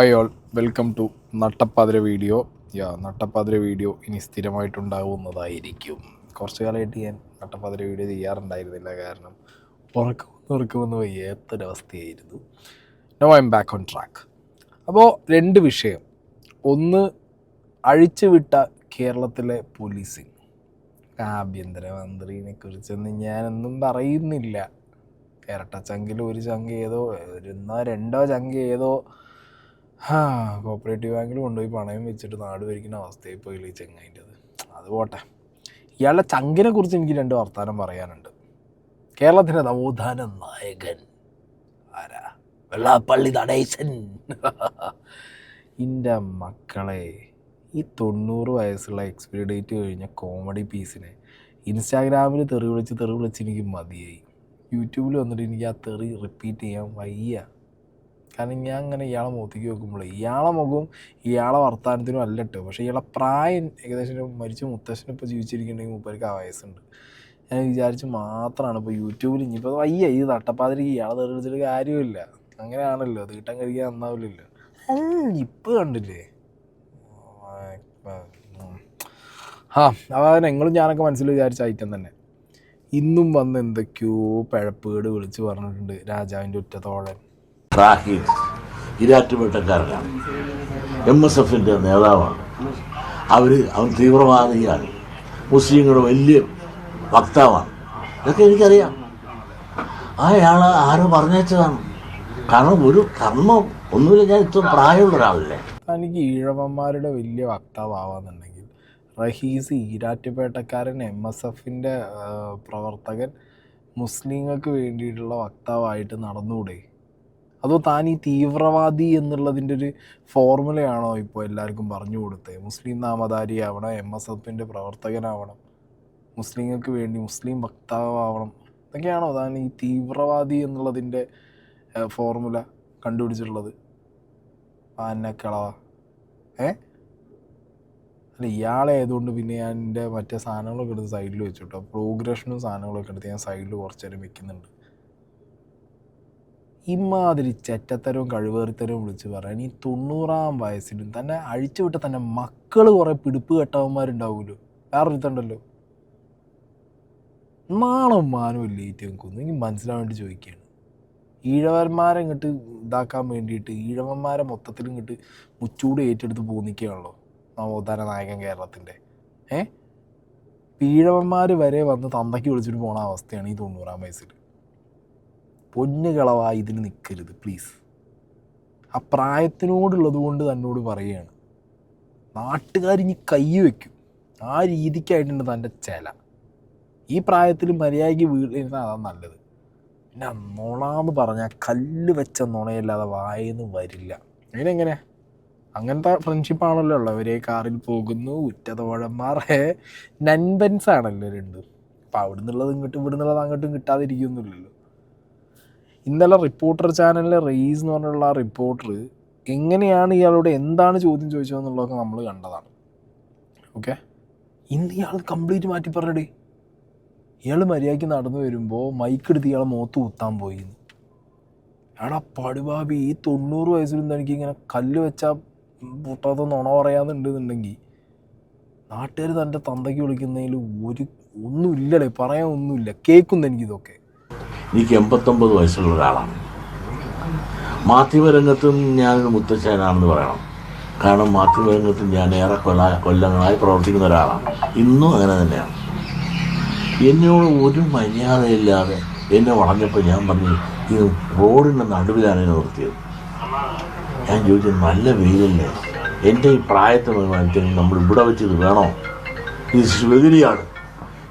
Hi all, welcome to Nattappathira video. Nattappathira video ഇനി സ്ഥിരമായിട്ടുണ്ടാകുന്നതായിരിക്കും. കുറച്ച് കാലമായിട്ട് ഞാൻ നട്ടപ്പാതിര വീഡിയോ ചെയ്യാറുണ്ടായിരുന്നില്ല, കാരണം ഉറക്കമൊന്നും വയ്യാത്തൊരവസ്ഥയായിരുന്നു. No I'm back on track. അപ്പോൾ രണ്ട് വിഷയം. ഒന്ന്, അഴിച്ചുവിട്ട കേരളത്തിലെ പോലീസിങ്. ആഭ്യന്തരമന്ത്രിനെ കുറിച്ചൊന്നും ഞാനൊന്നും പറയുന്നില്ല. ഇരട്ട ചങ്കിൽ ഒരു ചങ്ക് ഏതോ, രണ്ടോ ചങ്ക് ഏതോ കോപ്പറേറ്റീവ് ബാങ്കിൽ കൊണ്ടുപോയി പണയം വെച്ചിട്ട് നാട് ഭരിക്കുന്ന അവസ്ഥയിൽ പോയി ഈ ചെങ്ങൈൻ്റെത്. അത് പോട്ടെ. ഇയാളുടെ ചങ്കിനെ കുറിച്ച് എനിക്ക് രണ്ട് വർത്താനം പറയാനുണ്ട്. കേരളത്തിൻ്റെ നവോത്ഥാന നായകൻ ആരാ? വെള്ളാപ്പള്ളി നടേശൻ. എൻ്റെ മക്കളെ, ഈ 90 വയസ്സുള്ള എക്സ്പയറി ഡേറ്റ് കഴിഞ്ഞ കോമഡി പീസിനെ ഇൻസ്റ്റാഗ്രാമിൽ തെറി വിളിച്ച് എനിക്ക് മതിയായി. യൂട്യൂബിൽ വന്നിട്ട് എനിക്ക് ആ തെറി റിപ്പീറ്റ് ചെയ്യാൻ വയ്യ. കാരണം ഞാൻ അങ്ങനെ ഇയാളെ മുഖത്തേക്ക് നോക്കുമ്പോൾ ഇയാളെ മുഖവും ഇയാളെ വർത്തമാനത്തിനും അല്ല ഇട്ടോ. പക്ഷേ ഇയാളെ പ്രായം ഏകദേശം മരിച്ച മുത്തശ്ശനും ഇപ്പോൾ ജീവിച്ചിരിക്കുന്നുണ്ടെങ്കിൽ മൂപ്പർക്ക് ആ വയസ്സുണ്ട്. ഞാൻ വിചാരിച്ച് മാത്രമാണ് ഇപ്പോൾ യൂട്യൂബിൽ ഇനിയിപ്പോൾ വയ്യ ഈ നട്ടപ്പാതിരിക്ക് ഇയാളെ തെറിവിളിച്ചിട്ട് കാര്യമില്ല. അങ്ങനെയാണല്ലോ, തീട്ടം കഴിക്കാൻ നന്നാവില്ലല്ലോ. ഇപ്പം കണ്ടില്ലേ? അപ്പോൾ നിങ്ങളും ഞാനൊക്കെ മനസ്സിൽ വിചാരിച്ച ഐറ്റം തന്നെ. ഇന്നും വന്ന് എന്തൊക്കെയോ പിഴപ്പുകേട് വിളിച്ച് പറഞ്ഞിട്ടുണ്ട് രാജാവിൻ്റെ ഉറ്റത്തോഴൻ. ഇരാറ്റുപേട്ടക്കാരനാണ്, MSFൻ്റെ നേതാവാണ്. അവൻ തീവ്രവാദിയാണ്, മുസ്ലിങ്ങളുടെ വലിയ വക്താവാണ്. ഇതൊക്കെ എനിക്കറിയാം. അയാൾ ആരോ പറഞ്ഞതാണ്. കാരണം ഒരു കർമ്മം ഒന്നുമില്ല. ഞാൻ ഇത്ര പ്രായമുള്ള ഒരാളല്ലേ. എനിക്ക് ഈഴവന്മാരുടെ വലിയ വക്താവാന്നുണ്ടെങ്കിൽ റഹീസ് ഈരാറ്റുപേട്ടക്കാരൻ, MSFൻ്റെ പ്രവർത്തകൻ, മുസ്ലിങ്ങൾക്ക് വേണ്ടിയിട്ടുള്ള വക്താവായിട്ട് നടന്നുകൂടെ? അതോ താൻ ഈ തീവ്രവാദി എന്നുള്ളതിൻ്റെ ഒരു ഫോർമുലയാണോ ഇപ്പോൾ എല്ലാവർക്കും പറഞ്ഞു കൊടുത്തത്? മുസ്ലിം നാമധാരിയാവണം, MSFൻ്റെ പ്രവർത്തകനാവണം, മുസ്ലിങ്ങൾക്ക് വേണ്ടി മുസ്ലിം വക്താവാവണം, ഇതൊക്കെയാണോ താൻ ഈ തീവ്രവാദി എന്നുള്ളതിൻ്റെ ഫോർമുല കണ്ടുപിടിച്ചിട്ടുള്ളത്? ആനക്കളവ അല്ല, ഇയാളെ ആയതുകൊണ്ട് പിന്നെ ഞാൻ എൻ്റെ മറ്റേ സാധനങ്ങളൊക്കെ എടുത്ത് സൈഡിൽ വെച്ചിട്ടോ. പ്രോഗ്രഷനും സാധനങ്ങളൊക്കെ എടുത്ത് ഞാൻ സൈഡിൽ കുറച്ച് നേരം വെക്കുന്നുണ്ട്. ഇമാതിരി ചെറ്റത്തരവും കഴിവേറിത്തരവും വിളിച്ച് പറയാൻ ഈ 90-ാം വയസ്സിലും തന്നെ അഴിച്ചുവിട്ട തന്നെ മക്കൾ കുറേ പിടിപ്പ് കെട്ടവന്മാരുണ്ടാവുമല്ലോ. വേറൊരുത്തുണ്ടല്ലോ, നാളും മാനവും ഇല്ലേറ്റ് നിൽക്കുന്നു. എനിക്ക് മനസ്സിലാൻ വേണ്ടി ചോദിക്കുകയാണ്. ഈഴവന്മാരെ ഇങ്ങോട്ട് ഇതാക്കാൻ വേണ്ടിയിട്ട് ഈഴവന്മാരെ മൊത്തത്തിൽ ഇങ്ങോട്ട് മുച്ചൂട് ഏറ്റെടുത്ത് പോന്നിക്കുകയാണല്ലോ നവോത്ഥാന നായകൻ കേരളത്തിൻ്റെ. ഈഴവന്മാർ വരെ വന്ന് തന്തയ്ക്ക് വിളിച്ചിട്ട് പോണ അവസ്ഥയാണ് ഈ 90-ാം വയസ്സിൽ. പൊന്നുകളവാ, ഇതിന് നിൽക്കരുത് പ്ലീസ്. ആ പ്രായത്തിനോടുള്ളത് കൊണ്ട് തന്നോട് പറയുകയാണ്. നാട്ടുകാരിനി കൈ വയ്ക്കും, ആ രീതിക്കായിട്ടുണ്ട് തൻ്റെ ചില. ഈ പ്രായത്തിൽ മര്യാദയ്ക്ക് വീട്ടിലിരുന്നാൽ അതാണ് നല്ലത്. പിന്നെ നുണാന്ന് പറഞ്ഞാൽ കല്ല് വെച്ച നുണയല്ലാതെ വായെന്ന് വരില്ല. അതിനെങ്ങനെ? അങ്ങനത്തെ ഫ്രണ്ട്ഷിപ്പാണല്ലോ ഉള്ളത്. ഒരേ കാറിൽ പോകുന്നു, ഉറ്റതോഴന്മാർ, നൻപൻസാണല്ലോ രണ്ടും. അപ്പോൾ അവിടെ നിന്നുള്ളത് ഇങ്ങോട്ടും ഇവിടെ നിന്നുള്ളത് അങ്ങോട്ടും കിട്ടാതിരിക്കുന്നില്ലല്ലോ. ഇന്നലെ റിപ്പോർട്ടർ ചാനലിലെ റെയ്സ് എന്ന് പറഞ്ഞുള്ള ആ റിപ്പോർട്ടർ എങ്ങനെയാണ് ഇയാളോട് എന്താണ് ചോദ്യം ചോദിച്ചതെന്നുള്ളതൊക്കെ നമ്മൾ കണ്ടതാണ്. ഓക്കെ, ഇന്ന് ഇയാൾ കംപ്ലീറ്റ് മാറ്റി പറഞ്ഞിടേ. ഇയാൾ മര്യാദയ്ക്ക് നടന്നു വരുമ്പോൾ മൈക്കെടുത്ത് ഇയാളെ മുഖത്ത് കുത്താൻ പോയി. എടാ പടുഭാബി, ഈ 90 വയസ്സിലും എനിക്ക് ഇങ്ങനെ കല്ല് വെച്ചാൽ പൊട്ടാത്ത നുണ പറയാന്നുണ്ടെന്നുണ്ടെങ്കിൽ നാട്ടുകാർ തൻ്റെ തന്തയ്ക്ക് വിളിക്കുന്നതിൽ ഒന്നുമില്ലടേ, പറയാൻ ഒന്നുമില്ല. കേൾക്കുന്നു എനിക്കിതൊക്കെ. എനിക്ക് 89 വയസ്സുള്ള ഒരാളാണ്. മാധ്യമരംഗത്തും ഞാനൊരു മുത്തച്ഛനാണെന്ന് പറയണം. കാരണം മാധ്യമരംഗത്തും ഞാൻ ഏറെ കൊല്ലങ്ങളായി പ്രവർത്തിക്കുന്ന ഒരാളാണ്. ഇന്നും അങ്ങനെ തന്നെയാണ്. എന്നോട് ഒരു മര്യാദയില്ലാതെ എന്നെ വളഞ്ഞപ്പോൾ ഞാൻ പറഞ്ഞു, ഇത് റോഡിൻ്റെ നടുവിലാണ് എന്നെ നിർത്തിയത്. ഞാൻ ചോദിച്ചത്, നല്ല വെയിലല്ലേ, എൻ്റെ ഈ പ്രായത്തിന് നമ്മൾ ഇവിടെ വെച്ചത് വേണോ? ഇത് ശിവഗിരിയാണ്.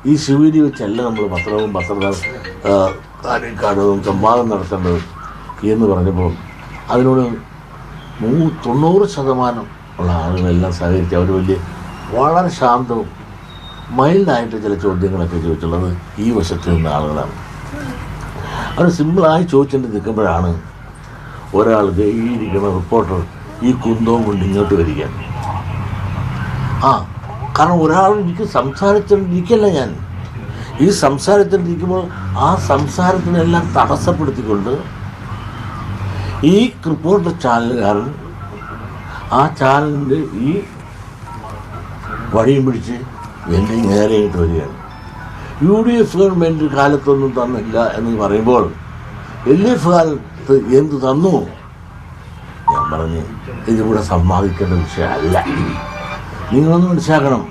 ഈ ശിവഗിരി വെച്ചല്ല നമ്മൾ പത്രവും സംവാദം നടത്തേണ്ടത് എന്ന് പറഞ്ഞപ്പോൾ അതിനോട് 90% ഉള്ള ആളുകളെല്ലാം സഹകരിച്ച് അവർ വളരെ ശാന്തവും മൈൽഡായിട്ട് ചില ചോദ്യങ്ങളൊക്കെ ചോദിച്ചുള്ളത് ഈ വശത്ത് നിന്ന ആളുകളാണ്. അവർ സിമ്പിളായി ചോദിച്ചിട്ട് നിൽക്കുമ്പോഴാണ് ഒരാൾക്ക് ഈ ഇരിക്കുന്ന റിപ്പോർട്ടർ ഈ കുന്തവും കൊണ്ട് ഇങ്ങോട്ട് വരികയാണ്. കാരണം ഒരാൾ എനിക്ക് സംസാരിച്ചിരിക്കല്ല, ഞാൻ ഈ സംസാരത്തിലിരിക്കുമ്പോൾ ആ സംസാരത്തിനെല്ലാം തടസ്സപ്പെടുത്തിക്കൊണ്ട് ഈ റിപ്പോർട്ടർ ചാനലുകാരൻ ആ ചാനലിൻ്റെ ഈ വഴിയും പിടിച്ച് എൻ്റെ നേരെയിട്ട് വരികയാണ്. UDF ഗവൺമെൻറ് കാലത്തൊന്നും തന്നില്ല എന്ന് പറയുമ്പോൾ LDF കാലത്ത് എന്ത് തന്നു? ഞാൻ പറഞ്ഞ് ഇതിവിടെ സമ്മതിക്കേണ്ട വിഷയമല്ല. നിങ്ങളൊന്ന് മനസ്സിലാക്കണം.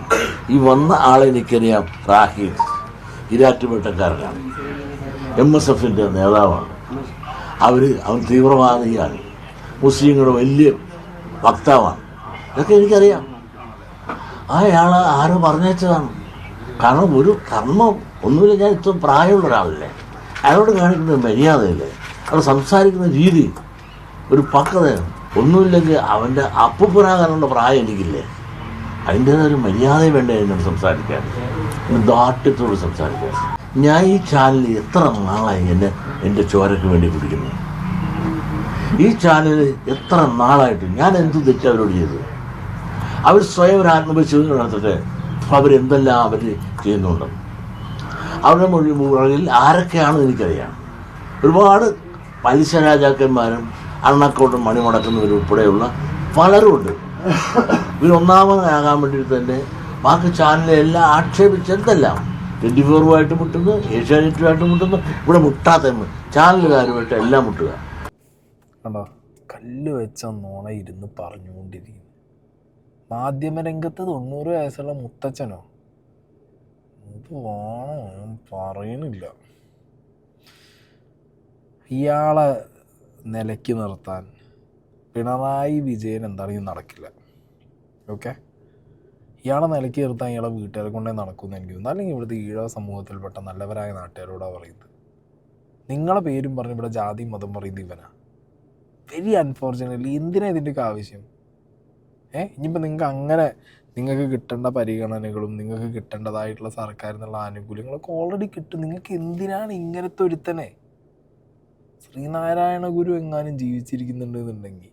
ഈ വന്ന ആളെ എനിക്കറിയാം. റാഹിം ഇരാറ്റുപേട്ടക്കാരനാണ്, MSFൻ്റെ നേതാവാണ്. അവൻ തീവ്രവാദിയാണ്, മുസ്ലിങ്ങളുടെ വലിയ വക്താവാണ്. ഇതൊക്കെ എനിക്കറിയാം. അയാൾ ആരോ പറഞ്ഞേച്ചതാണ്. കാരണം ഒരു കർമ്മം ഒന്നുമില്ല. ഞാൻ ഇത്രയും പ്രായമുള്ള ഒരാളല്ലേ, അയാളോട് കാണിക്കുന്ന മര്യാദയില്ലേ, അയാൾ സംസാരിക്കുന്ന രീതി, ഒരു പക്വത ഒന്നുമില്ലെങ്കിൽ അവൻ്റെ അപ്പുപുരാകാനുള്ള പ്രായം എനിക്കില്ലേ. അതിൻ്റേതൊരു മര്യാദ വേണ്ടേ എന്നോട് സംസാരിക്കാൻ, ദാർഢ്യത്തോട് സംസാരിക്കാൻ. ഞാൻ ഈ ചാനലിൽ എത്ര നാളായി എൻ്റെ ചോരയ്ക്ക് വേണ്ടി കുടിക്കുന്നു. ഈ ചാനൽ എത്ര നാളായിട്ട് ഞാൻ എന്ത് തെറ്റാ അവരോട് ചെയ്തത്? അവർ സ്വയം ഒരു ആത്മപരിശോധന നടത്തിട്ട് അവരെന്തെല്ലാം അവർ ചെയ്യുന്നുണ്ട്. അവരുടെ മുകളിൽ ആരൊക്കെയാണെന്ന് എനിക്കറിയാം. ഒരുപാട് പലിശ രാജാക്കന്മാരും അണ്ണക്കോട്ടും മണിമുടക്കുന്നവരും ഉൾപ്പെടെയുള്ള പലരുമുണ്ട്. ഇവരൊന്നാമതാകാൻ വേണ്ടിയിട്ട് തന്നെ ബാക്കി ചാനലെല്ലാം ആക്ഷേപിച്ചെന്തെല്ലാം 24 മുട്ടുന്നു, ഏഷ്യാനെറ്റുമായിട്ട് മുട്ടുന്നു, ഇവിടെ മുട്ടാത്ത ചാനലുകാരുമായിട്ട് എല്ലാം മുട്ടുക. കണ്ടോ, കല്ല് വെച്ച നോണ ഇരുന്ന് പറഞ്ഞുകൊണ്ടിരിക്കുന്നു. മാധ്യമരംഗത്ത് 90 വയസ്സുള്ള മുത്തച്ഛനോ? ഇത് വേണോ? ഞാൻ പറയണില്ല. ഇയാളെ നിലയ്ക്ക് നിർത്താൻ പിണറായി വിജയൻ എന്താണെങ്കിലും നടക്കില്ല. ഓക്കെ, ഇയാളെ നിലയ്ക്ക് നിർത്താൻ ഇയാളെ വീട്ടുകാരെ കൊണ്ടേ നടക്കുമെന്ന് എനിക്ക് തോന്നുന്നു. അല്ലെങ്കിൽ ഇവിടുത്തെ ഈഴവ സമൂഹത്തിൽപ്പെട്ട നല്ലവരായ നാട്ടുകാരോടാണ് പറയുന്നത്. നിങ്ങളെ പേരും പറഞ്ഞ് ഇവിടെ ജാതി മതം പറയുന്നത് ഇവനാ. Very unfortunately. എന്തിനാ ഇതിൻ്റെയൊക്കെ ആവശ്യം? ഇനിയിപ്പോൾ നിങ്ങൾക്ക് കിട്ടേണ്ട പരിഗണനകളും നിങ്ങൾക്ക് കിട്ടേണ്ടതായിട്ടുള്ള സർക്കാരിൽ നിന്നുള്ള ആനുകൂല്യങ്ങളൊക്കെ ഓൾറെഡി കിട്ടും. നിങ്ങൾക്ക് എന്തിനാണ് ഇങ്ങനത്തെ ഒരുത്തനെ? ശ്രീനാരായണ ഗുരു എങ്ങാനും ജീവിച്ചിരിക്കുന്നുണ്ടെന്നുണ്ടെങ്കിൽ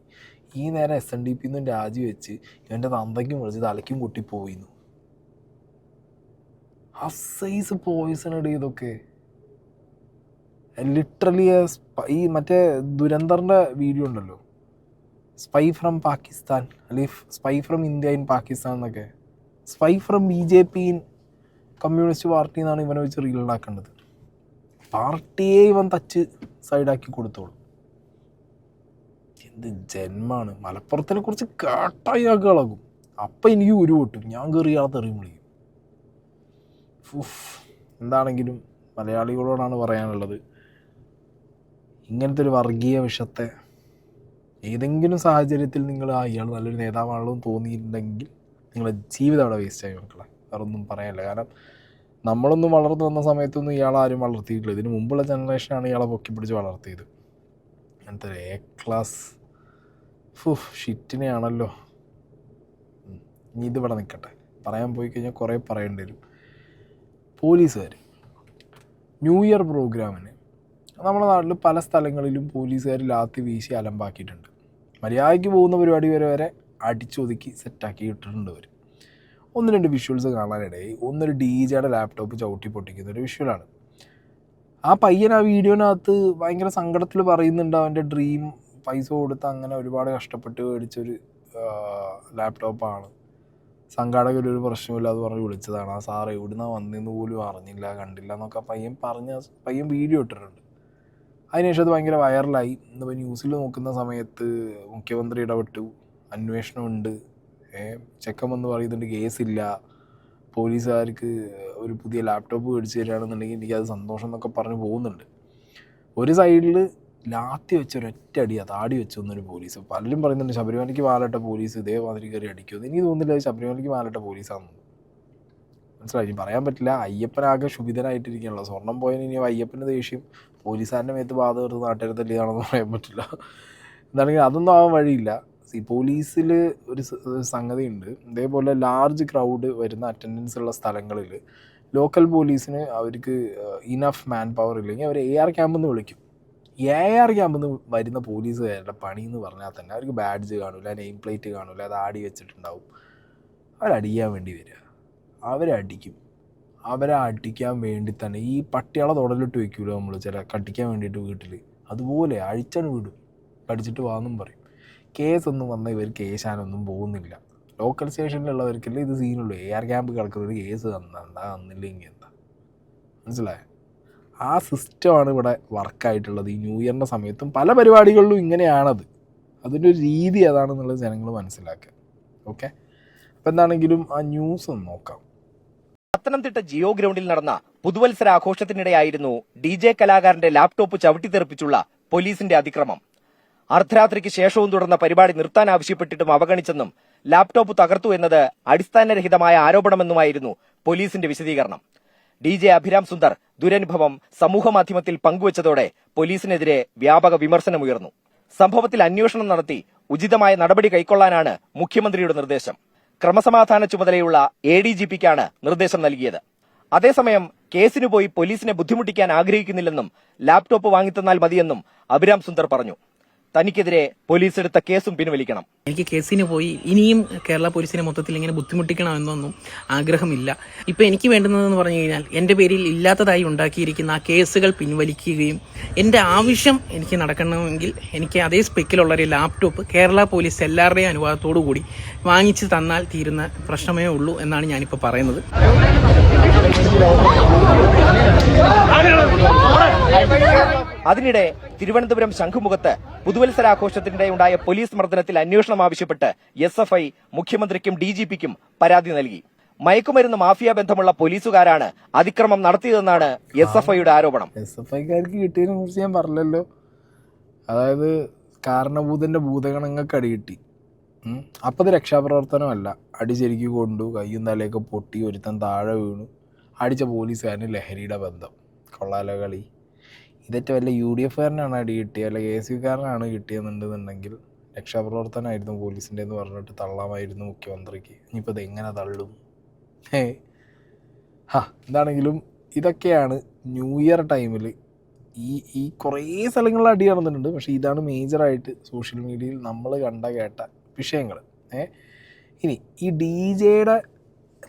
ഈ നേരം SNDP നിന്നും രാജിവെച്ച് ഇവൻ്റെ തന്തയ്ക്കും വിളിച്ച് തലയ്ക്കും പൊട്ടിപ്പോയിന്നു. അസൈസ് പോയിസണടി ഇതൊക്കെ. ലിറ്ററലി ഈ മറ്റേ ദുരന്തറിൻ്റെ വീഡിയോ ഉണ്ടല്ലോ, സ്പൈ ഫ്രം പാകിസ്ഥാൻ അല്ലെങ്കിൽ spy from India in Pakistan എന്നൊക്കെ. Spy from BJP in communist party എന്നാണ് ഇവനെ വെച്ച് റീൽ ഉണ്ടാക്കേണ്ടത്. പാർട്ടിയെ ഇവൻ തച്ച് സൈഡാക്കി കൊടുത്തോളൂ. എന്ത് ജന്മാണ്. മലപ്പുറത്തിനെ കുറിച്ച് കാട്ടായാൾക്ക് ഇളകും. അപ്പം എനിക്ക് ഉരു പൊട്ടും. ഞാൻ കയറിയാളെ തെറിയും വിളിക്കും. എന്താണെങ്കിലും മലയാളികളോടാണ് പറയാനുള്ളത്, ഇങ്ങനത്തെ ഒരു വർഗീയ വിഷത്തെ ഏതെങ്കിലും സാഹചര്യത്തിൽ നിങ്ങൾ ഇയാൾ നല്ലൊരു നേതാവാണല്ലോ എന്ന് തോന്നിയിട്ടുണ്ടെങ്കിൽ നിങ്ങളുടെ ജീവിതം അവിടെ വേസ്റ്റായി മക്കളെ. വേറെ ഒന്നും പറയാനില്ല. കാരണം നമ്മളൊന്നും വളർന്നു വന്ന സമയത്തൊന്നും ഇയാളാരും വളർത്തിയിട്ടില്ല. ഇതിന് മുമ്പുള്ള ജനറേഷനാണ് ഇയാളെ പൊക്കി പിടിച്ച് വളർത്തിയത്. അങ്ങനത്തെ ഒരു A ക്ലാസ് ഷിറ്റിനെയാണല്ലോ. ഇനി ഇതിവിടെ നിൽക്കട്ടെ. പറയാൻ പോയി കഴിഞ്ഞാൽ കുറേ പറയേണ്ടി വരും. പോലീസുകാർ ന്യൂ ഇയർ പ്രോഗ്രാമിന് നമ്മുടെ നാട്ടിൽ പല സ്ഥലങ്ങളിലും പോലീസുകാർ ലാത്തി വീശി അലമ്പാക്കിയിട്ടുണ്ട്. മര്യാദയ്ക്ക് പോകുന്ന പരിപാടി വരെ അടിച്ചൊതുക്കി സെറ്റാക്കി ഇട്ടിട്ടുണ്ട് അവർ. 1-2 വിഷ്വൽസ് കാണാനിടയിൽ ഒന്നൊരു DJയുടെ ലാപ്ടോപ്പ് ചവിട്ടി പൊട്ടിക്കുന്ന ഒരു വിഷ്വലാണ്. ആ പയ്യൻ ആ വീഡിയോനകത്ത് ഭയങ്കര സങ്കടത്തിൽ പറയുന്നുണ്ട് അവൻ്റെ ഡ്രീം പൈസ കൊടുത്ത് അങ്ങനെ ഒരുപാട് കഷ്ടപ്പെട്ട് മേടിച്ചൊരു ലാപ്ടോപ്പാണ്. സംഘാടകരൊരു പ്രശ്നമില്ല അത് പറഞ്ഞ് വിളിച്ചതാണ്. ആ സാറ് എവിടുന്നാണ് വന്നതെന്ന് പോലും അറിഞ്ഞില്ല, കണ്ടില്ല എന്നൊക്കെ പയ്യൻ വീഡിയോ ഇട്ടിട്ടുണ്ട്. അതിനുശേഷം അത് ഭയങ്കര വൈറലായി. ഇന്നിപ്പോൾ ന്യൂസിൽ നോക്കുന്ന സമയത്ത് മുഖ്യമന്ത്രി ഇടപെട്ടു, അന്വേഷണമുണ്ട്, ചെക്കൻ വന്ന് പറയുന്നുണ്ട് കേസില്ല, പോലീസുകാർക്ക് ഒരു പുതിയ ലാപ്ടോപ്പ് മേടിച്ച് തരികയാണെന്നുണ്ടെങ്കിൽ എനിക്കത് സന്തോഷം എന്നൊക്കെ പറഞ്ഞ് പോകുന്നുണ്ട്. ഒരു സൈഡിൽ ലാത്തി വെച്ചൊരൊറ്റ അടി താടി വെച്ചൊന്നൊരു പോലീസ്. പലരും പറയുന്നുണ്ട് ശബരിമലയ്ക്ക് മാലട്ട പോലീസ് ഇതേമാതിരി കയറി അടിക്കുമെന്ന്. എനിക്ക് തോന്നുന്നില്ല ശബരിമലയ്ക്ക് മാലട്ട പോലീസാണെന്ന്. മനസ്സിലായി? ഇനി പറയാൻ പറ്റില്ല. അയ്യപ്പനാകെ ക്ഷുഭിതനായിട്ടിരിക്കുകയാണല്ലോ. സ്വർണം പോയതിന് ഇനി അയ്യപ്പൻ്റെ ദേഷ്യം പോലീസുകാരൻ്റെ മേത്ത് ബാധ തീർത്ത് നാട്ടുകാരെ തല്ലിയതാണെന്ന് പറയാൻ പറ്റില്ല. എന്താണെങ്കിൽ അതൊന്നും ആവാൻ വഴിയില്ല. പോലീസിൽ ഒരു സംഗതിയുണ്ട്. ഇതേപോലെ ലാർജ് ക്രൗഡ് വരുന്ന അറ്റൻഡൻസ് ഉള്ള സ്ഥലങ്ങളിൽ ലോക്കൽ പോലീസിന് അവർക്ക് ഇനഫ് മാൻ പവർ ഇല്ലെങ്കിൽ അവർ AR ക്യാമ്പിൽ നിന്ന് വിളിക്കും. AR ക്യാമ്പിൽ നിന്ന് വരുന്ന പോലീസുകാരുടെ പണി എന്ന് പറഞ്ഞാൽ തന്നെ അവർക്ക് ബാഡ്ജ് കാണില്ല, നെയിം പ്ലേറ്റ് കാണില്ല, അത് ആടി വെച്ചിട്ടുണ്ടാവും. അവരടിക്കാൻ വേണ്ടി വരിക, അവരടിക്കും. അവരെ അടിക്കാൻ വേണ്ടി തന്നെ ഈ പട്ടികളെ തുടലിട്ട് വെക്കൂലോ നമ്മൾ ചില കട്ടിക്കാൻ വേണ്ടിയിട്ട് വീട്ടിൽ, അതുപോലെ അഴിച്ചാണ് വിടും. കടിച്ചിട്ട് വാന്നും പറയും. കേസൊന്നും വന്നാൽ ഇവർക്ക് ഏശാനൊന്നും പോകുന്നില്ല. ലോക്കൽ സ്റ്റേഷനിലുള്ളവർക്കല്ലേ ഇത് സീനുള്ളൂ. AR ക്യാമ്പ് കിടക്കുന്ന ഒരു കേസ് തന്നില്ലെങ്കിൽ എന്താ, മനസ്സിലായോ? ആ സിസ്റ്റമാണ് ഇവിടെ വർക്കായിട്ടുള്ളത്. ഈ ന്യൂ ഇയറിൻ്റെ സമയത്തും പല പരിപാടികളിലും ഇങ്ങനെയാണത്. അതിൻ്റെ ഒരു രീതി അതാണെന്നുള്ളത് ജനങ്ങൾ മനസ്സിലാക്കുക. ഓക്കെ, അപ്പം എന്താണെങ്കിലും ആ ന്യൂസ് ഒന്ന് നോക്കാം. പത്തനംതിട്ട ജിയോ ഗ്രൗണ്ടിൽ നടന്ന പുതുവത്സര ആഘോഷത്തിനിടെയായിരുന്നു DJ കലാകാരന്റെ ലാപ്ടോപ്പ് ചവിട്ടിത്തെറിപ്പിച്ചുള്ള പോലീസിന്റെ അതിക്രമം. അർദ്ധരാത്രിക്ക് ശേഷവും തുടർന്ന പരിപാടി നിർത്താൻ ആവശ്യപ്പെട്ടിട്ടും അവഗണിച്ചെന്നും ലാപ്ടോപ്പ് തകർത്തു എന്നത് അടിസ്ഥാനരഹിതമായ ആരോപണമെന്നുമായിരുന്നു പോലീസിന്റെ വിശദീകരണം. DJ അഭിരാം സുന്ദർ ദുരനുഭവം സമൂഹമാധ്യമത്തിൽ പങ്കുവച്ചതോടെ പോലീസിനെതിരെ വ്യാപക വിമർശനമുയർന്നു. സംഭവത്തിൽ അന്വേഷണം നടത്തി ഉചിതമായ നടപടി കൈക്കൊള്ളാനാണ് മുഖ്യമന്ത്രിയുടെ നിർദ്ദേശം. ക്രമസമാധാന ചുമതലയുള്ള ADGPക്കാണ് നിർദ്ദേശം നൽകിയത്. അതേസമയം കേസിനു പോയി പോലീസിനെ ബുദ്ധിമുട്ടിക്കാൻ ആഗ്രഹിക്കുന്നില്ലെന്നും ലാപ്ടോപ്പ് വാങ്ങിത്തന്നാൽ മതിയെന്നും അഭിരാം സുന്ദർ പറഞ്ഞു. തനിക്കെതിരെ പോലീസ് എടുത്ത കേസും പിൻവലിക്കണം. എനിക്ക് കേസിന് പോയി ഇനിയും കേരള പോലീസിനെ മൊത്തത്തിൽ ഇങ്ങനെ ബുദ്ധിമുട്ടിക്കണമെന്നൊന്നും ആഗ്രഹമില്ല. ഇപ്പൊ എനിക്ക് വേണ്ടുന്നതെന്ന് പറഞ്ഞു കഴിഞ്ഞാൽ എന്റെ പേരിൽ ഇല്ലാത്തതായി ഉണ്ടാക്കിയിരിക്കുന്ന ആ കേസുകൾ പിൻവലിക്കുകയും എന്റെ ആവശ്യം എനിക്ക് നടക്കണമെങ്കിൽ എനിക്ക് അതേ സ്പെക്കിലുള്ള ഒരു ലാപ്ടോപ്പ് കേരള പോലീസ് എല്ലാവരുടെയും അനുവാദത്തോടു കൂടി വാങ്ങിച്ചു തന്നാൽ തീരുന്ന പ്രശ്നമേ ഉള്ളൂ എന്നാണ് ഞാനിപ്പോൾ പറയുന്നത്. അതിനിടെ തിരുവനന്തപുരം ശംഖുമുഖത്ത് പുതുവത്സരാഘോഷത്തിനിടെയുണ്ടായ പോലീസ് മർദ്ദനത്തിൽ അന്വേഷണം ആവശ്യപ്പെട്ട് SFI മുഖ്യമന്ത്രിക്കും DGPക്കും പരാതി നൽകി. മയക്കുമരുന്ന് മാഫിയ ബന്ധമുള്ള പോലീസുകാരാണ് അതിക്രമം നടത്തിയതെന്നാണ് SFIയുടെ ആരോപണം. SFIക്കാർക്ക് കിട്ടിയതിനെ കുറിച്ച് ഞാൻ പറഞ്ഞല്ലോ. അതായത് കാരണഭൂതന്റെ ഭൂതഗണങ്ങൾക്ക് അടി കിട്ടി. അപ്പം അത് രക്ഷാപ്രവർത്തനമല്ല. അടി ശരിക്കും കൊണ്ടു, കയ്യും തലയൊക്കെ പൊട്ടി, ഒരുത്തൻ താഴെ വീണു, അടിച്ച പോലീസുകാരന് ലഹരിയുടെ ബന്ധം. കൊള്ളാലോ കളി. ഇതൊക്കെ വല്ല UDFകാരനാണ് അടി കിട്ടിയത്, അല്ല KSUക്കാരനാണ് കിട്ടിയെന്നുണ്ടെന്നുണ്ടെങ്കിൽ രക്ഷാപ്രവർത്തനമായിരുന്നു പോലീസിൻ്റെ എന്ന് പറഞ്ഞിട്ട് തള്ളാമായിരുന്നു മുഖ്യമന്ത്രിക്ക്. ഇനിയിപ്പോൾ ഇത് എങ്ങനെ തള്ളും? എന്താണെങ്കിലും ഇതൊക്കെയാണ് ന്യൂ ഇയർ ടൈമിൽ ഈ കുറേ സ്ഥലങ്ങളിൽ അടി നടന്നിട്ടുണ്ട്. പക്ഷേ ഇതാണ് മേജറായിട്ട് സോഷ്യൽ മീഡിയയിൽ നമ്മൾ കേട്ട വിഷയങ്ങൾ. ഇനി ഈ DJയുടെ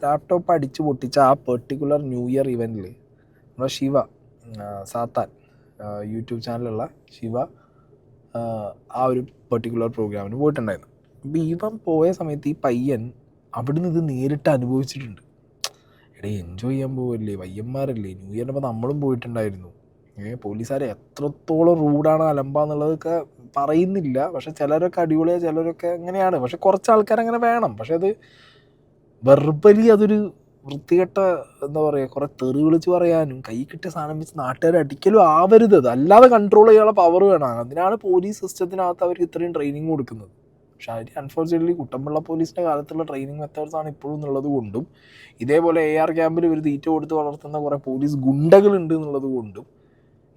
ലാപ്ടോപ്പ് അടിച്ചു പൊട്ടിച്ച ആ പെർട്ടിക്കുലർ ന്യൂ ഇയർ ഇവൻറ്റിൽ നമ്മുടെ ശിവ സാത്താൻ യൂട്യൂബ് ചാനലുള്ള ശിവ ആ ഒരു പെർട്ടിക്കുലർ പ്രോഗ്രാമിന് പോയിട്ടുണ്ടായിരുന്നു. അപ്പോൾ ഇവൻ പോയ സമയത്ത് ഈ പയ്യൻ അവിടുന്ന് ഇത് നേരിട്ട് അനുഭവിച്ചിട്ടുണ്ട്. എൻജോയ് ചെയ്യാൻ പോവല്ലേ, പയ്യന്മാരല്ലേ, ന്യൂ ഇയറിനപ്പോൾ നമ്മളും പോയിട്ടുണ്ടായിരുന്നു. പോലീസുകാരെ എത്രത്തോളം റൂഡാണ് അലമ്പാന്നുള്ളതൊക്കെ പറയുന്നില്ല. പക്ഷെ ചിലരൊക്കെ അടിപൊളിയാണ്, ചിലരൊക്കെ അങ്ങനെയാണ്. പക്ഷെ കുറച്ച് ആൾക്കാരങ്ങനെ വേണം. പക്ഷെ അത് വെർബലി അതൊരു വൃത്തികെട്ട എന്താ പറയുക, കുറേ തെറി വിളിച്ച് പറയാനും കൈ കിട്ടിയ സാധനം വെച്ച് നാട്ടുകാരെ അടിക്കലും ആവരുത്. അത് അല്ലാതെ കൺട്രോൾ ചെയ്യാനുള്ള പവർ വേണം. അതിനാണ് പോലീസ് സിസ്റ്റത്തിനകത്ത് അവർക്ക് ഇത്രയും ട്രെയിനിങ് കൊടുക്കുന്നത്. പക്ഷെ അതിന് അൺഫോർച്യുനേറ്റ്ലി കുട്ടമ്പള്ള പോലീസിൻ്റെ കാലത്തുള്ള ട്രെയിനിങ് മെത്തേഡ്സാണ് ഇപ്പോഴും എന്നുള്ളത് കൊണ്ടും ഇതേപോലെ AR ക്യാമ്പിൽ ഇവർ തീറ്റ കൊടുത്ത് വളർത്തുന്ന കുറേ പോലീസ് ഗുണ്ടകളുണ്ട് എന്നുള്ളത് കൊണ്ടും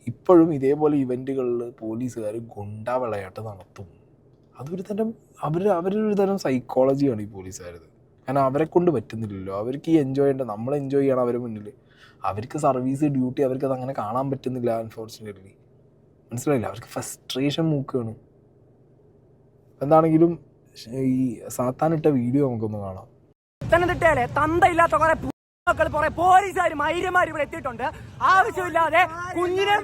ഇപ്പോഴും ഇതേപോലെ ഇവൻറ്റുകളിൽ പോലീസുകാർ ഗുണ്ടാ വിളയാട്ട് നടത്തും. അതൊരു തരം അവരൊരു തരം സൈക്കോളജിയാണ് ഈ പോലീസുകാരത്. കാരണം അവരെ കൊണ്ട് പറ്റുന്നില്ലല്ലോ. അവർക്ക് ഈ എൻജോയ് ചെയ്യേണ്ട, നമ്മൾ എൻജോയ് ചെയ്യണം അവരെ മുന്നിൽ. അവർക്ക് സർവീസ് ഡ്യൂട്ടി അവർക്കത് അങ്ങനെ കാണാൻ പറ്റുന്നില്ല അൺഫോർച്യുനേറ്റ്ലി. മനസ്സിലായില്ല, അവർക്ക് ഫ്രസ്ട്രേഷൻ മൂക്കുകയാണ്. എന്താണെങ്കിലും ഈ സാത്താനിട്ട വീഡിയോ നമുക്കൊന്ന് കാണാം. പത്തനംതിട്ടയിലെ തന്തയില്ലാത്ത കുറെ പോലീസുകാർ മൈര്യമാർ ഇവിടെ എത്തിയിട്ടുണ്ട്. ആവശ്യമില്ലാതെ കുഞ്ഞിനെ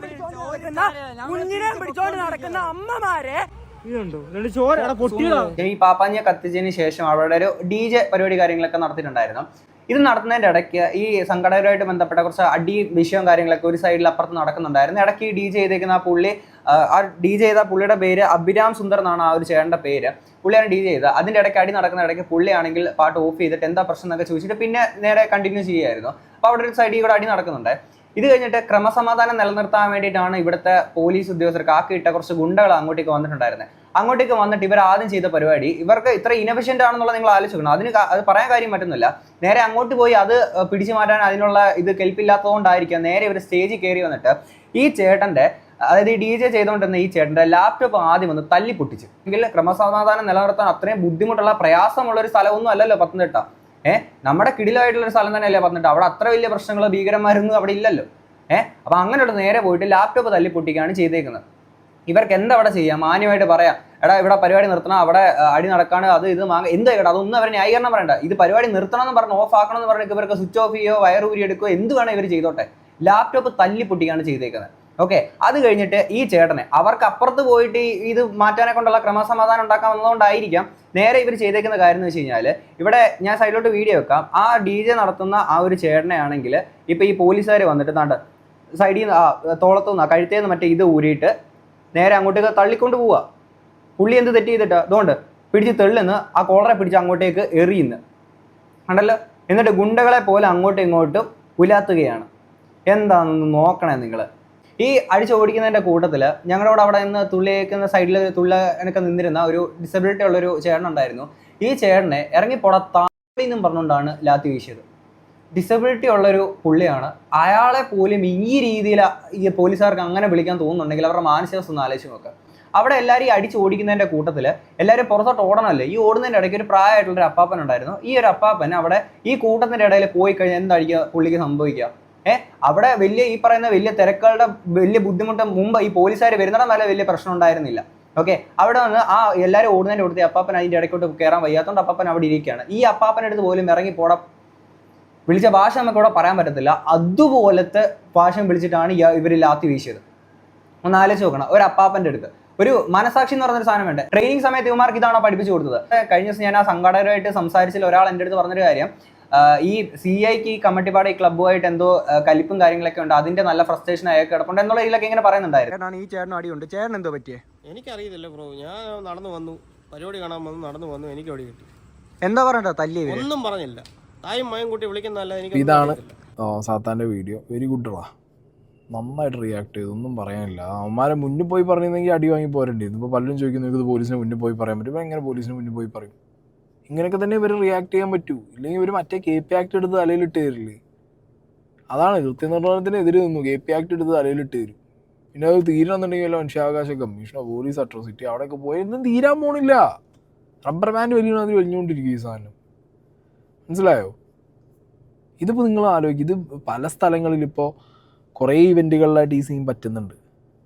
പിടിച്ചോണ്ട് നടക്കുന്ന അമ്മമാരെ ഈ പാപ്പാഞ്ഞിയെ കത്തിച്ചതിന് ശേഷം അവിടെ ഒരു DJ പരിപാടി കാര്യങ്ങളൊക്കെ നടത്തിയിട്ടുണ്ടായിരുന്നു. ഇത് നടത്തുന്നതിന്റെ ഇടയ്ക്ക് ഈ സംഘടനയുമായിട്ട് ബന്ധപ്പെട്ട കുറച്ച് അടി വിഷയവും കാര്യങ്ങളൊക്കെ ഒരു സൈഡിൽ അപ്പുറത്ത് നടക്കുന്നുണ്ടായിരുന്നു. ഇടയ്ക്ക് ഈ DJ ചെയ്തേക്കുന്ന ആ DJ ചെയ്ത പുള്ളിയുടെ പേര് അഭിരാം സുന്ദർ എന്നാണ് ആ ഒരു ചേട്ടൻ്റെ പേര്. പുള്ളിയാണ് DJ ചെയ്തത്. അതിൻ്റെ ഇടയ്ക്ക് അടി നടക്കുന്ന ഇടയ്ക്ക് പുള്ളിയാണെങ്കിൽ പാട്ട് ഓഫ് ചെയ്തിട്ട് എന്താ പ്രശ്നം എന്നൊക്കെ ചോദിച്ചിട്ട് പിന്നെ നേരെ കണ്ടിന്യൂ ചെയ്യുമായിരുന്നു. അപ്പോൾ അവിടെ ഒരു സൈഡിൽ കൂടെ അടി നടക്കുന്നുണ്ട്. ഇത് കഴിഞ്ഞിട്ട് ക്രമസമാധാനം നിലനിർത്താൻ വേണ്ടിയിട്ടാണ് ഇവിടുത്തെ പോലീസ് ഉദ്യോഗസ്ഥർക്ക് ആക്കിയിട്ട കുറച്ച് ഗുണ്ടകൾ അങ്ങോട്ടേക്ക് വന്നിട്ടുണ്ടായിരുന്നത്. അങ്ങോട്ടേക്ക് വന്നിട്ട് ഇവർ ആദ്യം ചെയ്ത പരിപാടി, ഇവർക്ക് ഇത്ര ഇനഫിഷ്യൻ്റ് ആണെന്നുള്ളത് നിങ്ങൾ ആലോചിക്കണം. അത് പറയാൻ കാര്യം പറ്റുന്നില്ല. നേരെ അങ്ങോട്ട് പോയി അത് പിടിച്ചു മാറ്റാൻ അതിനുള്ള ഇത് കെൽപ്പില്ലാത്തതുകൊണ്ടായിരിക്കാം നേരെ ഇവർ സ്റ്റേജിൽ കയറി വന്നിട്ട് ഈ ചേട്ടൻ്റെ, അതായത് ഈ DJ ചെയ്തുകൊണ്ടിരുന്ന ഈ ചേട്ടൻ്റെ ലാപ്ടോപ്പ് ആദ്യം വന്ന് തല്ലി പൊട്ടിച്ചു. എങ്കിൽ ക്രമസമാധാനം നിലനിർത്താൻ അത്രയും ബുദ്ധിമുട്ടുള്ള പ്രയാസമുള്ള ഒരു സ്ഥലമൊന്നും അല്ലല്ലോ പത്തനംതിട്ട. നമ്മുടെ കിടിലായിട്ടുള്ളൊരു സ്ഥലം തന്നെയല്ലേ പത്തനംതിട്ട. അവിടെ അത്ര വലിയ പ്രശ്നങ്ങളോ ഭീകരന്മാരൊന്നും അവിടെ ഇല്ലല്ലോ. അപ്പം അങ്ങനെയുള്ള നേരെ പോയിട്ട് ലാപ്ടോപ്പ് തല്ലി പൊട്ടിക്കുകയാണ് ചെയ്തേക്കുന്നത്. ഇവർക്ക് എന്താ അവിടെ ചെയ്യാം? മാന്യമായിട്ട് പറയാം, എടാ ഇവിടെ പരിപാടി നിർത്തണം, അവിടെ അടി നടക്കാണ്, അത് ഇത് എന്താ കേട്ടോ, അതൊന്നും അവരെ ന്യായീകരണം പറയണ്ട. ഇത് പരിപാടി നിർത്തണം എന്ന് പറഞ്ഞ് ഓഫ് ആക്കണം എന്ന് പറഞ്ഞിട്ട് ഇവർക്ക് സ്വിച്ച് ഓഫ് ചെയ്യോ വയർ ഊരി എടുക്കുകയോ എന്ത് വേണം ഇവർ ചെയ്തോട്ടെ. ലാപ്ടോപ്പ് തല്ലി പൊട്ടിക്കുകയാണ് ചെയ്തേക്കുന്നത്. ഓക്കെ, അത് കഴിഞ്ഞിട്ട് ഈ ചേട്ടനെ അവർക്ക് അപ്പുറത്ത് പോയിട്ട് ഇത് മാറ്റാനെ കൊണ്ടുള്ള ക്രമസമാധാനം ഉണ്ടാക്കാൻ വന്നതുകൊണ്ടായിരിക്കാം നേരെ ഇവർ ചെയ്തേക്കുന്ന കാര്യം എന്ന് വെച്ച് കഴിഞ്ഞാൽ, ഇവിടെ ഞാൻ സൈഡിലോട്ട് വീഡിയോ വെക്കാം. ആ DJ നടത്തുന്ന ആ ഒരു ചേട്ടനെ ആണെങ്കിൽ ഇപ്പം ഈ പോലീസുകാർ വന്നിട്ട് നാണ്ട് സൈഡിൽ നിന്ന് തോളത്തുനിന്ന് കഴുത്തേന്ന് മറ്റേ ഇത് ഊരിയിട്ട് നേരെ അങ്ങോട്ടേക്ക് തള്ളിക്കൊണ്ട് പോവുക. പുള്ളി എന്ത് തെറ്റ് ചെയ്തിട്ട് അതുകൊണ്ട് പിടിച്ച് തെള്ളുന്ന് ആ കോളറെ പിടിച്ച് അങ്ങോട്ടേക്ക് എറിയുന്നു ഉണ്ടല്ലോ. എന്നിട്ട് ഗുണ്ടകളെ പോലെ അങ്ങോട്ടും ഇങ്ങോട്ടും ഉലാത്തുകയാണ്. എന്താണെന്ന് നോക്കണേ നിങ്ങൾ. ഈ അടിച്ചോടിക്കുന്നതിൻ്റെ കൂട്ടത്തിൽ ഞങ്ങളോട് അവിടെ നിന്ന് തുള്ളിയേക്കുന്ന സൈഡിൽ എനിക്ക് നിന്നിരുന്ന ഒരു ഡിസബിലിറ്റി ഉള്ളൊരു ചേട്ടനുണ്ടായിരുന്നു. ഈ ചേട്ടനെ ഇറങ്ങിപ്പോടാ താളിന്നും പറഞ്ഞുകൊണ്ടാണ് ലാത്തി വീശിയത്. ഡിസബിലിറ്റി ഉള്ളൊരു പുള്ളിയാണ്. അയാളെ പോലും ഈ രീതിയിൽ ഈ പോലീസുകാർക്ക് അങ്ങനെ വിളിക്കാൻ തോന്നുന്നുണ്ടെങ്കിൽ അവരുടെ മാനസികാവസ്ഥ ഒന്ന് ആലോചിച്ച് നോക്കുക. അവിടെ എല്ലാവരും അടിച്ച് ഓടിക്കുന്നതിൻ്റെ കൂട്ടത്തിൽ എല്ലാവരും പുറത്തോട്ട് ഓടണമല്ലേ. ഈ ഓടുന്നതിൻ്റെ ഇടയ്ക്ക് ഒരു പ്രായമായിട്ടുള്ളൊരു അപ്പാപ്പൻ ഉണ്ടായിരുന്നു. ഈ ഒരു അപ്പാപ്പൻ അവിടെ ഈ കൂട്ടത്തിൻ്റെ ഇടയിൽ പോയി കഴിഞ്ഞാൽ എന്തായിരിക്കുക പുള്ളിക്ക് സംഭവിക്കുക? അവിടെ വലിയ ഈ പറയുന്ന വലിയ തിരക്കുകളുടെ വലിയ ബുദ്ധിമുട്ട് മുമ്പ് ഈ പോലീസുകാർ വരുന്നിടം വരെ വലിയ പ്രശ്നം ഉണ്ടായിരുന്നില്ല. ഓക്കെ, അവിടെ വന്ന് ആ എല്ലാവരും ഓടുന്നതിൻ്റെ കൊടുത്ത് അപ്പാപ്പൻ അതിൻ്റെ ഇടയ്ക്കോട്ട് കയറാൻ വയ്യാത്തതുകൊണ്ട് അപ്പാപ്പൻ അവിടെ ഇരിക്കുകയാണ്. ഈ അപ്പാപ്പൻ്റെ അടുത്ത് പോലും ഇറങ്ങി പോടാ വിളിച്ച ഭാഷ നമുക്ക് ഇവിടെ പറയാൻ പറ്റത്തില്ല. അതുപോലത്തെ ഭാഷ വിളിച്ചിട്ടാണ് ഇവർ ലാത്തി വീശിയത്. ഒന്ന് ആലോചിച്ച് നോക്കണം. ഒരു അപ്പാപ്പൻ്റെ അടുത്ത് ഒരു മനസാക്ഷി എന്ന് പറഞ്ഞൊരു സാധനം വേണ്ടേ. ട്രെയിനിങ് സമയത്ത് ഇവന്മാർക്ക് ഇതാണോ പഠിപ്പിച്ചു കൊടുത്തത്? കഴിഞ്ഞ ദിവസം ഞാൻ ആ സംഘാടകരുമായിട്ട് സംസാരിച്ചതിൽ ഒരാൾ എൻ്റെ അടുത്ത് പറഞ്ഞൊരു കാര്യം, ഈ CIക്ക് ഈ കമ്മട്ടിപ്പാട് ഈ ക്ലബ്ബുമായിട്ട് എന്തോ കലിപ്പും കാര്യങ്ങളൊക്കെ ഉണ്ട്, അതിന്റെ നല്ല ഫ്രസ്ട്രേഷൻ അയാൾക്ക് കിടപ്പുണ്ട് എന്നുള്ള ഇതിലൊക്കെ ഇങ്ങനെ പറയുന്നുണ്ടായിരുന്നു. ഈ ചേട്ടൻ അടിയുണ്ട്. ചേട്ടൻ എന്തോ പറ്റിയേ? എനിക്കറിയത്തില്ല ബ്രോ. ഞാൻ നടന്നു വന്നു, പരിപാടി കാണാൻ വന്നു, നടന്നു വന്നു, എനിക്ക് അടി കിട്ടി. എന്താ പറയണ്ട തല്ലി? ഒന്നും പറഞ്ഞില്ല. തായും മയം കൂട്ടി വിളിക്കുന്നല്ല. എനിക്ക് ഇതാണ് സാത്താൻ്റെ വീഡിയോ. വെരി ഗുഡ് റാ, നന്നായിട്ട് റിയാക്ട് ചെയ്തു. ഒന്നും പറയാനില്ല. അവന്മാരെ മുന്നിൽ പോയി പറഞ്ഞിരുന്നെങ്കിൽ അടി വാങ്ങി പോരേണ്ടിയിരുന്നു. ഇപ്പോൾ പലരും ചോദിക്കുന്നു ഇത് പോലീസിന് മുന്നിൽ പോയി പറയാൻ പറ്റും. എങ്ങനെ പോലീസിന് മുന്നിൽ പോയി പറയും? ഇങ്ങനെയൊക്കെ തന്നെ ഇവർ റിയാക്ട് ചെയ്യാൻ പറ്റൂ. ഇല്ലെങ്കിൽ ഇവർ മറ്റേ KP ആക്ട് എടുത്ത് തലയിലിട്ട് തരില്ലേ? അതാണ് കൃത്യനിർവഹണത്തിന് എതിര് നിന്നു. KP ആക്ട് എടുത്ത് തലയിലിട്ട് തരും. പിന്നെ അത് തീരണമെന്നുണ്ടെങ്കിൽ വല്ല മനുഷ്യാവകാശ കമ്മീഷനോ പോലീസ് അട്രോസിറ്റി അവിടെയൊക്കെ പോയൊന്നും തീരാൻ പോണില്ല. റബ്ബർ ബാൻഡ് വലിയ അതിൽ വലിഞ്ഞുകൊണ്ടിരിക്കും ഈ സാധനം. മനസ്സിലായോ? ഇതിപ്പോൾ നിങ്ങൾ ആലോചിക്കും, ഇത് പല സ്ഥലങ്ങളിൽ ഇപ്പോൾ കുറേ ഇവൻറ്റുകളിലായിട്ട് ഈ സീൻ പറ്റുന്നുണ്ട്.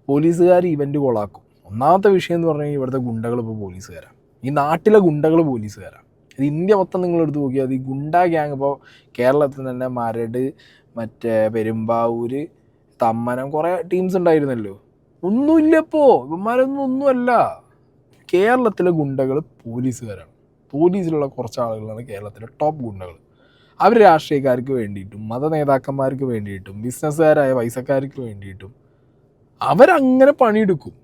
പോലീസുകാർ ഇവൻറ്റ് കൊളാക്കും. ഒന്നാമത്തെ വിഷയം എന്ന് പറഞ്ഞു കഴിഞ്ഞാൽ ഇവിടുത്തെ ഗുണ്ടകൾ ഇപ്പോൾ പോലീസുകാരാണ്. ഈ നാട്ടിലെ ഗുണ്ടകൾ പോലീസുകാരാണ്. ഇത് ഇന്ത്യ മൊത്തം നിങ്ങളെടുത്ത് നോക്കിയാൽ അത് ഈ ഗുണ്ടാ ഗ്യാങ് ഇപ്പോൾ കേരളത്തിൽ തന്നെ മരട്, മറ്റേ പെരുമ്പാവൂർ, തമ്മനം കുറേ ടീംസ് ഉണ്ടായിരുന്നല്ലോ. ഒന്നുമില്ല ഇപ്പോൾ. ഇവന്മാരൊന്നും ഒന്നുമല്ല. കേരളത്തിലെ ഗുണ്ടകൾ പോലീസുകാരാണ്. പോലീസിലുള്ള കുറച്ച് ആളുകളാണ് കേരളത്തിലെ ടോപ്പ് ഗുണ്ടകൾ. അവർ രാഷ്ട്രീയക്കാർക്ക് വേണ്ടിയിട്ടും മത നേതാക്കന്മാർക്ക് വേണ്ടിയിട്ടും ബിസിനസ്സുകാരായ പൈസക്കാർക്ക് വേണ്ടിയിട്ടും അവരങ്ങനെ പണിയെടുക്കും.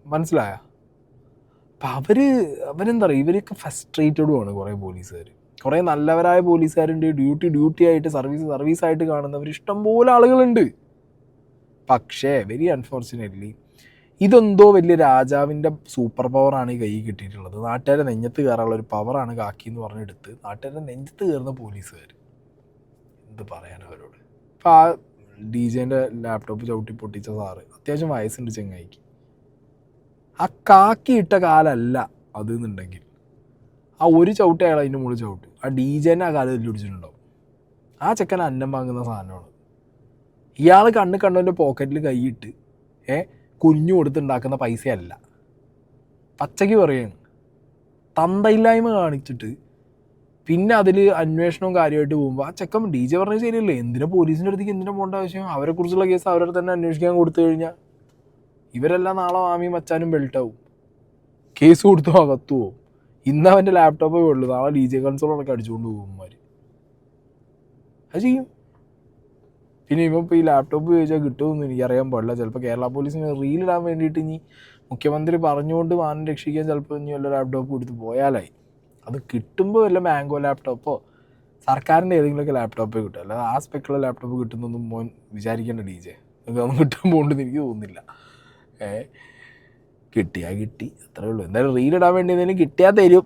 മനസ്സിലായ? അപ്പം അവരെന്താ പറയുക, ഇവരൊക്കെ ഫസ്ട്രേറ്റഡുമാണ് കുറേ പോലീസുകാർ. കുറേ നല്ലവരായ പോലീസുകാരുണ്ട്. ഡ്യൂട്ടി ആയിട്ട് സർവീസായിട്ട് കാണുന്നവർ ഇഷ്ടംപോലെ ആളുകളുണ്ട്. പക്ഷേ വെരി അൺഫോർച്ചുനേറ്റ്ലി ഇതെന്തോ വലിയ രാജാവിൻ്റെ സൂപ്പർ പവറാണ് ഈ കൈ കിട്ടിയിട്ടുള്ളത്. നാട്ടുകാരെ നെഞ്ഞത്ത് കയറാനുള്ള ഒരു പവറാണ് കാക്കി എന്ന് പറഞ്ഞെടുത്ത് നാട്ടുകാരെ നെഞ്ചത്ത് കയറുന്ന പോലീസുകാർ. എന്ത് പറയാൻ അവരോട്? ഇപ്പോൾ ആ DJൻ്റെ ലാപ്ടോപ്പ് ചവിട്ടി പൊട്ടിച്ച സാറ് അത്യാവശ്യം വയസ്സുണ്ട് ചെങ്ങായിക്ക്. ആ കാക്കിയിട്ട കാലല്ല അത് എന്നുണ്ടെങ്കിൽ ആ ഒരു ചവിട്ട് അയാൾ അതിൻ്റെ മുകളിൽ ചവിട്ട്. ആ DJനെ ആ കാലം പിടിച്ചിട്ടുണ്ടാവും. ആ ചെക്കൻ അന്നം വാങ്ങുന്ന സാധനമാണ്. ഇയാൾ കണ്ടവൻ്റെ പോക്കറ്റിൽ കൈയിട്ട് കുഞ്ഞു കൊടുത്തുണ്ടാക്കുന്ന പൈസയല്ല. പച്ചയ്ക്ക് പറയുകയാണ്. തന്തയില്ലായ്മ കാണിച്ചിട്ട് പിന്നെ അതിൽ അന്വേഷണവും കാര്യമായിട്ട് പോകുമ്പോൾ ആ ചെക്കൻ DJ പറഞ്ഞത് ശരിയല്ലേ? എന്തിനാ പോലീസിൻ്റെ അടുത്തേക്ക് എന്തിനാ പോകേണ്ട ആവശ്യം? അവരെക്കുറിച്ചുള്ള കേസ് അവരെ തന്നെ അന്വേഷിക്കാൻ കൊടുത്തു കഴിഞ്ഞാൽ ഇവരെല്ലാം നാളെ മാമിയും മച്ചാനും ബെൽട്ടാവും, കേസ് കൊടുത്തു അകത്തു പോവും. ഇന്ന് അവൻ്റെ ലാപ്ടോപ്പേ ഉള്ളൂ, നാളെ DJ കൺസോളൊക്കെ അടിച്ചുകൊണ്ട് പോകുമാർ. അത് ചെയ്യും. പിന്നെ ഇപ്പോൾ ഈ ലാപ്ടോപ്പ് ചോദിച്ചാൽ കിട്ടുമെന്ന് എനിക്കറിയാൻ പാടില്ല. ചിലപ്പോൾ കേരള പോലീസിന് റീലിടാൻ വേണ്ടിയിട്ട് ഇനി മുഖ്യമന്ത്രി പറഞ്ഞുകൊണ്ട് മാനം രക്ഷിക്കാൻ ചിലപ്പോൾ ഇനി വല്ല ലാപ്ടോപ്പ് കൊടുത്ത് പോയാലായി. അത് കിട്ടുമ്പോൾ വല്ല മാംഗോ ലാപ്ടോപ്പോ സർക്കാരിൻ്റെ ഏതെങ്കിലുമൊക്കെ ലാപ്ടോപ്പേ കിട്ടും. അല്ലാതെ ആ സ്പെക്കുള്ള ലാപ്ടോപ്പ് കിട്ടുന്നൊന്നും മോൻ വിചാരിക്കേണ്ട DJ. അതൊന്നും കിട്ടാൻ പോകുന്നുണ്ടെന്ന് എനിക്ക് തോന്നുന്നില്ല. കിട്ടിയാൽ കിട്ടി, അത്രേ ഉള്ളൂ. എന്തായാലും റീലിടാൻ വേണ്ടി എന്തെങ്കിലും കിട്ടിയാൽ തരും.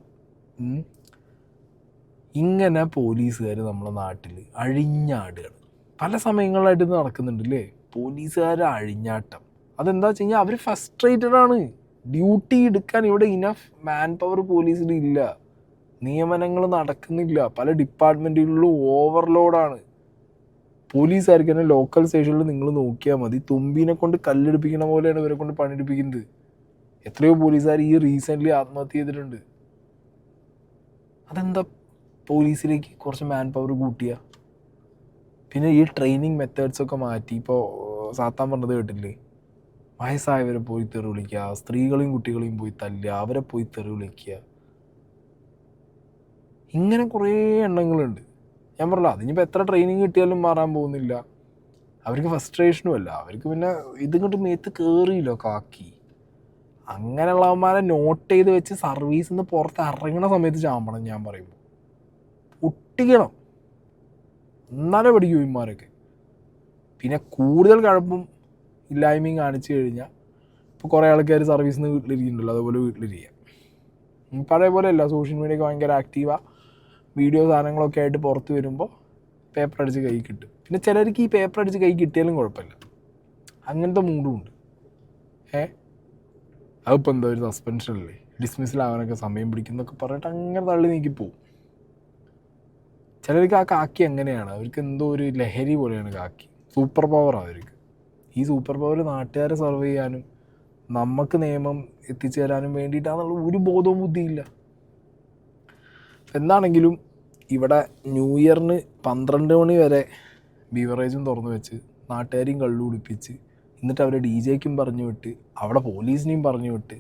ഇങ്ങനെ പോലീസുകാർ നമ്മുടെ നാട്ടിൽ അഴിഞ്ഞാടുകയാണ്. പല സമയങ്ങളായിട്ട് ഇത് നടക്കുന്നുണ്ട് അല്ലേ? പോലീസുകാർ അഴിഞ്ഞാട്ടം. അതെന്താ വെച്ച് കഴിഞ്ഞാൽ അവർ ഫസ്ട്രേറ്റഡ് ആണ്. ഡ്യൂട്ടി എടുക്കാൻ ഇവിടെ ഇനഫ് മാൻ പവർ പോലീസിൽ ഇല്ല. നിയമനങ്ങൾ നടക്കുന്നില്ല. പല ഡിപ്പാർട്ട്മെൻറ്റുകളിലും ഓവർലോഡാണ്. പോലീസുകാർക്ക് തന്നെ ലോക്കൽ സ്റ്റേഷനിൽ നിങ്ങൾ നോക്കിയാൽ മതി, തുമ്പിനെ കൊണ്ട് കല്ലെടുപ്പിക്കുന്ന പോലെയാണ് ഇവരെ കൊണ്ട് പണിയെടുപ്പിക്കുന്നത്. എത്രയോ പോലീസുകാർ ഈ റീസെൻ്റ്ലി ആത്മഹത്യ ചെയ്തിട്ടുണ്ട്. അതെന്താ പോലീസിലേക്ക് കുറച്ച് മാൻ പവർ കൂട്ടിയ? പിന്നെ ഈ ട്രെയിനിങ് മെത്തേഡ്സൊക്കെ മാറ്റി. ഇപ്പോൾ സാത്താൻ പറഞ്ഞത് കേട്ടില്ലേ, വയസ്സായവരെ പോയി തെറി വിളിക്കുക, സ്ത്രീകളെയും കുട്ടികളെയും പോയി തല്ലുക, അവരെ പോയി തെറി വിളിക്കുക. ഇങ്ങനെ കുറേ എണ്ണങ്ങളുണ്ട്. ഞാൻ പറഞ്ഞില്ല, അതിനിപ്പോൾ എത്ര ട്രെയിനിങ് കിട്ടിയാലും മാറാൻ പോകുന്നില്ല. അവർക്ക് ഫ്രസ്ട്രേഷനും അല്ല, അവർക്ക് പിന്നെ ഇതിങ്ങോട്ട് മേത്ത് കയറിയില്ലോ കാക്കി. അങ്ങനെയുള്ളവന്മാരെ നോട്ട് ചെയ്ത് വെച്ച് സർവീസിൽ നിന്ന് പുറത്ത് ഇറങ്ങണ സമയത്ത് ചാമ്പണം. ഞാൻ പറയുമ്പോൾ പൊട്ടിക്കണം, എന്നാലേ പഠിക്കും ഇവന്മാരൊക്കെ. പിന്നെ കൂടുതൽ കുഴപ്പം ഇല്ലായ്മയും കാണിച്ചു കഴിഞ്ഞാൽ ഇപ്പോൾ കുറേ ആൾക്കാർ സർവീസിൽ നിന്ന് വീട്ടിലിരിക്കുന്നുണ്ടല്ലോ, അതുപോലെ വീട്ടിലിരിക്കുക. പഴയ പോലെ അല്ല, സോഷ്യൽ മീഡിയയൊക്കെ ഭയങ്കര ആക്റ്റീവാണ്. വീഡിയോ സാധനങ്ങളൊക്കെ ആയിട്ട് പുറത്ത് വരുമ്പോൾ പേപ്പർ അടിച്ച് കൈ കിട്ടും. പിന്നെ ചിലർക്ക് ഈ പേപ്പർ അടിച്ച് കൈ കിട്ടിയാലും കുഴപ്പമില്ല, അങ്ങനത്തെ മൂഡും ഉണ്ട്. അതിപ്പോൾ എന്താ ഒരു സസ്പെൻഷനല്ലേ, ഡിസ്മിസിലാവാനൊക്കെ സമയം പിടിക്കുന്നൊക്കെ പറഞ്ഞിട്ട് അങ്ങനെ തള്ളി നീക്കി പോവും. ചിലർക്ക് ആ കാക്കി അങ്ങനെയാണ്, അവർക്ക് എന്തോ ഒരു ലഹരി പോലെയാണ് കാക്കി. സൂപ്പർ പവറാണ് അവർക്ക്. ഈ സൂപ്പർ പവർ നാട്ടുകാരെ സർവ് ചെയ്യാനും നമുക്ക് നിയമം എത്തിച്ചു തരാനും വേണ്ടിയിട്ടാണെന്നുള്ള ഒരു ബോധവും ബുദ്ധിയില്ല. എന്താണെങ്കിലും ഇവിടെ ന്യൂ ഇയറിന് 12 മണി വരെ ബീവറേജും തുറന്നു വെച്ച് നാട്ടുകാരെയും കള്ളു കുടിപ്പിച്ച് എന്നിട്ട് അവരെ DJ-ക്കും പറഞ്ഞു വിട്ട് അവിടെ പോലീസിനെയും പറഞ്ഞു വിട്ട്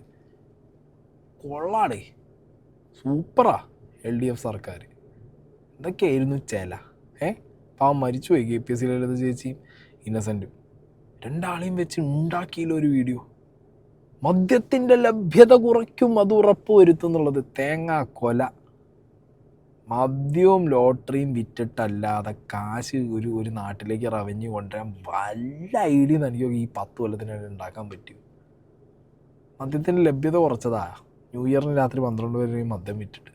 കൊള്ളാടേ, സൂപ്പറാ LDF സർക്കാർ. ഇതൊക്കെയായിരുന്നു ചില പാവം മരിച്ചുപോയി KPSC ലളിത ചേച്ചിയും ഇന്നസെൻറ്റും. രണ്ടാളെയും വെച്ച് ഉണ്ടാക്കിയില്ല ഒരു വീഡിയോ. മദ്യത്തിൻ്റെ ലഭ്യത കുറയ്ക്കും, അത് ഉറപ്പുവരുത്തുന്നുള്ളത് തേങ്ങാ കൊല. മദ്യവും ലോട്ടറിയും വിറ്റിട്ടല്ലാതെ കാശ് ഒരു നാട്ടിലേക്ക് റവന്യൂ കൊണ്ടുവരാൻ വല്ല ഐഡിയ എനിക്ക് ഈ 10 കൊല്ലത്തിനിടെ ഉണ്ടാക്കാൻ പറ്റും. മദ്യത്തിൻ്റെ ലഭ്യത കുറച്ചതാ. ന്യൂ ഇയറിന് രാത്രി 12 വരെയും മദ്യം വിറ്റിട്ട്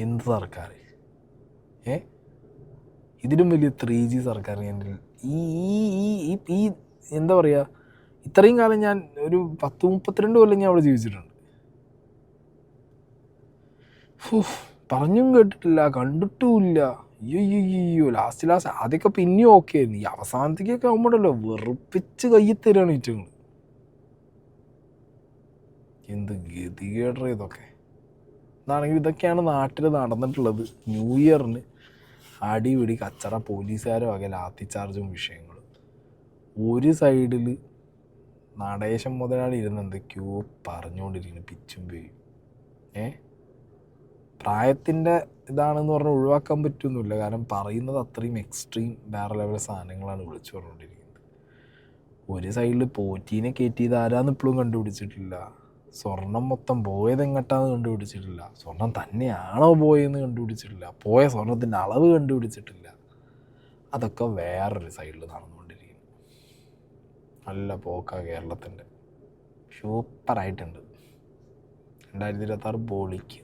എന്ത് സർക്കാർ? ഇതിലും വലിയ 3G സർക്കാർ എൻ്റെ ഈ എന്താ പറയുക, ഇത്രയും കാലം ഞാൻ ഒരു 10-32 കൊല്ലം ഞാൻ അവിടെ ജീവിച്ചിട്ടുണ്ട്. പറഞ്ഞും കേട്ടിട്ടില്ല, കണ്ടിട്ടുമില്ല. അയ്യോ ലാസ്റ്റ് ആദ്യമൊക്കെ പിന്നെയും ഓക്കെ ആയിരുന്നു. ഈ അവസാനത്തേക്കൊക്കെ ആകുമ്പോഴല്ലോ വെറുപ്പിച്ച് കയ്യിൽ തരാണ് ഏറ്റവും. എന്ത് ഗതികേട ഇതൊക്കെ. എന്നാണെങ്കിൽ ഇതൊക്കെയാണ് നാട്ടിൽ നടന്നിട്ടുള്ളത്. ന്യൂ ഇയറിന് അടിപിടി കച്ചറ, പോലീസുകാരെ വക ലാത്തി ചാർജും വിഷയങ്ങളും. ഒരു സൈഡിൽ നടേശം മുതലാളി ഇരുന്ന് എന്തൊക്കെയോ പറഞ്ഞുകൊണ്ടിരിക്കുന്നു, പിച്ചും പേയും. പ്രായത്തിൻ്റെ ഇതാണെന്ന് പറഞ്ഞാൽ ഒഴിവാക്കാൻ പറ്റുമൊന്നുമില്ല. കാരണം പറയുന്നത് അത്രയും എക്സ്ട്രീം വേറെ ലെവൽ സാധനങ്ങളാണ് വിളിച്ചു പറഞ്ഞുകൊണ്ടിരിക്കുന്നത്. ഒരു സൈഡിൽ പോറ്റീനെ കയറ്റിയത് ആരാന്ന് ഇപ്പോഴും കണ്ടുപിടിച്ചിട്ടില്ല. സ്വർണം മൊത്തം പോയത് എങ്ങോട്ടാന്ന് കണ്ടുപിടിച്ചിട്ടില്ല. സ്വർണം തന്നെയാണോ പോയതെന്ന് കണ്ടുപിടിച്ചിട്ടില്ല. പോയ സ്വർണത്തിൻ്റെ അളവ് കണ്ടുപിടിച്ചിട്ടില്ല. അതൊക്കെ വേറൊരു സൈഡിൽ നടന്നുകൊണ്ടിരിക്കുന്നു. നല്ല പോക്കാ കേരളത്തിൻ്റെ. സൂപ്പറായിട്ടുണ്ട്. 2026 പൊളിക്കുക.